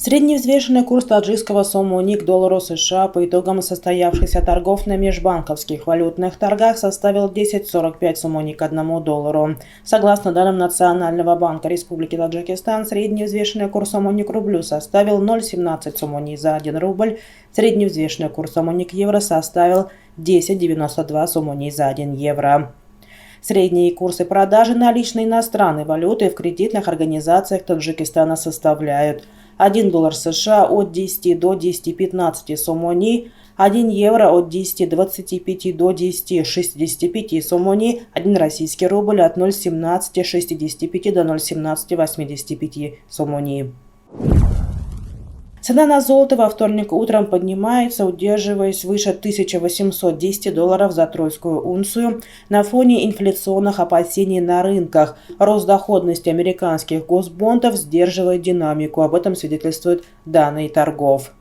Средний взвешенный курс таджикского сом-монey к доллару США по итогам состоявшихся торгов на межбанковских валютных торгах составил 10,45 сом-монey к $1. Согласно данным Национального банка Республики Таджикистан, средний взвешенный курс сом-монey к рублю составил 0,17 сом-монey за 1 рубль, средний взвешенный курс сом-монey к евро составил 10,92 сом-монey за 1 евро. Средние курсы продажи наличной иностранной валюты в кредитных организациях Таджикистана составляют: $1 США от 10 до 10,15 сом-монey, 1 евро от 10,25 до 10,65 сом-монey, 1 российский рубль от 0,1765 до 0,1785 сом-монey. Цена на золото во вторник утром поднимается, удерживаясь выше $1810 за тройскую унцию на фоне инфляционных опасений на рынках. Рост доходности американских госбондов сдерживает динамику, об этом свидетельствуют данные торгов.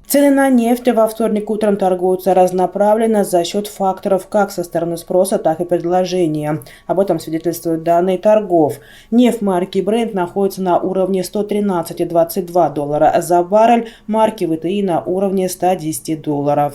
Цены на нефть во вторник утром торгуются разнонаправленно за счет факторов как со стороны спроса, так и предложения. Об этом свидетельствуют данные торгов. Нефть марки Brent находится на уровне $113,22 за баррель, марки ВТИ на уровне $110.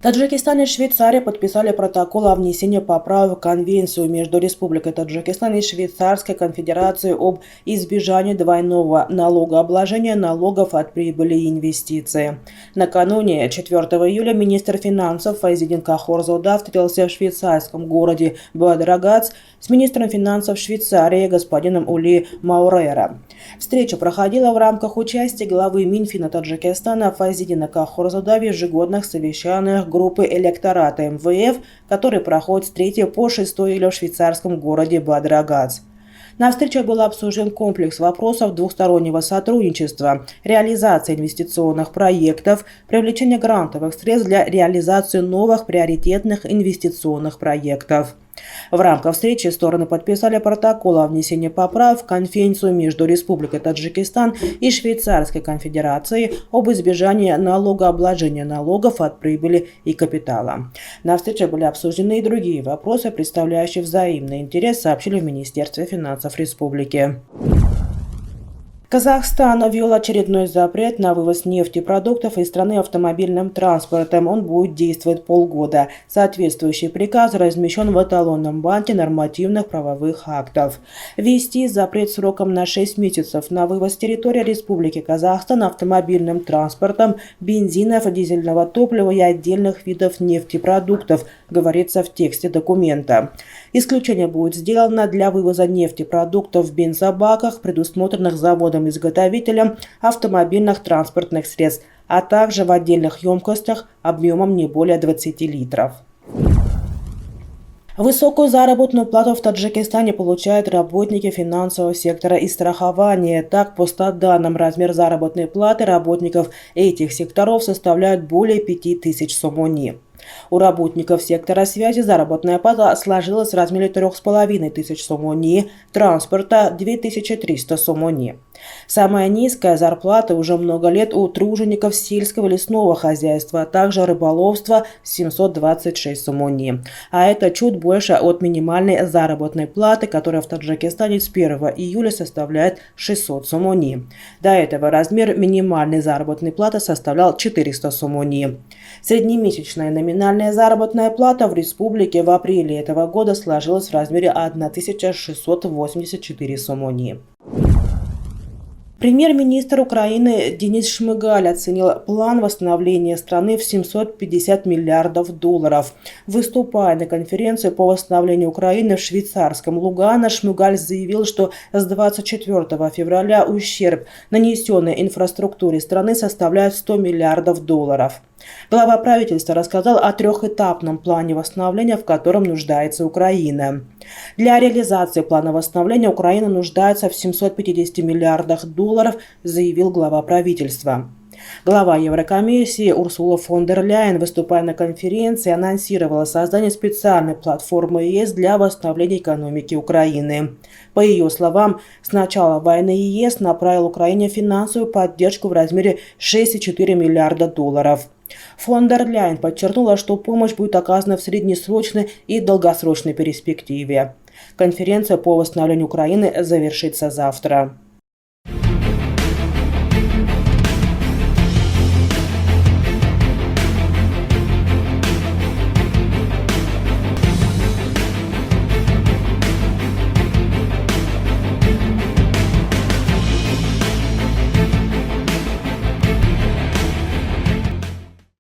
Таджикистан и Швейцария подписали протокол о внесении поправок в Конвенцию между Республикой Таджикистан и Швейцарской Конфедерацией об избежании двойного налогообложения налогов от прибыли и инвестиций. Накануне 4 июля министр финансов Файзидин Кахорзода встретился в швейцарском городе Бадрагац с министром финансов Швейцарии господином Ули Маурера. Встреча проходила в рамках участия главы Минфина Таджикистана Файзидина Кахорзода в ежегодных совещаниях группы электората МВФ, который проходит с 3 по 6 июля в швейцарском городе Бадрагац. На встрече был обсужден комплекс вопросов двухстороннего сотрудничества, реализация инвестиционных проектов, привлечение грантовых средств для реализации новых приоритетных инвестиционных проектов. В рамках встречи стороны подписали протокол о внесении поправок в Конвенцию между Республикой Таджикистан и Швейцарской Конфедерацией об избежании налогообложения налогов от прибыли и капитала. На встрече были обсуждены и другие вопросы, представляющие взаимный интерес, сообщили в Министерстве финансов Республики. Казахстан ввел очередной запрет на вывоз нефтепродуктов из страны автомобильным транспортом. Он будет действовать полгода. Соответствующий приказ размещен в эталонном банке нормативных правовых актов. Ввести запрет сроком на 6 месяцев на вывоз с территории Республики Казахстан автомобильным транспортом бензинов, дизельного топлива и отдельных видов нефтепродуктов, говорится в тексте документа. Исключение будет сделано для вывоза нефтепродуктов в бензобаках, предусмотренных заводом-изготовителем автомобильных транспортных средств, а также в отдельных емкостях объемом не более 20 литров. Высокую заработную плату в Таджикистане получают работники финансового сектора и страхования. Так, по статданным, размер заработной платы работников этих секторов составляет более 5000 сом-монey. У работников сектора связи заработная плата сложилась в размере 3500 сом-монey, транспорта 2300 сом-монey. Самая низкая зарплата уже много лет у тружеников сельского лесного хозяйства, а также рыболовства 726 сом-монey. А это чуть больше от минимальной заработной платы, которая в Таджикистане с 1 июля составляет 600 сом-монey. До этого размер минимальной заработной платы составлял 400 сом-монey. Среднемесячная номинальная заработная плата в республике в апреле этого года сложилась в размере 1684 сом-монey. Премьер-министр Украины Денис Шмыгаль оценил план восстановления страны в $750 миллиардов. Выступая на конференции по восстановлению Украины в швейцарском Лугано, Шмыгаль заявил, что с 24 февраля ущерб, нанесенный инфраструктуре страны, составляет $100 миллиардов. Глава правительства рассказал о трехэтапном плане восстановления, в котором нуждается Украина. Для реализации плана восстановления Украина нуждается в $750 миллиардах, заявил глава правительства. Глава Еврокомиссии Урсула фон дер Ляйен, выступая на конференции, анонсировала создание специальной платформы ЕС для восстановления экономики Украины. По ее словам, с начала войны ЕС направил Украине финансовую поддержку в размере $6,4 миллиарда. Фон дер Ляйен подчеркнула, что помощь будет оказана в среднесрочной и долгосрочной перспективе. Конференция по восстановлению Украины завершится завтра.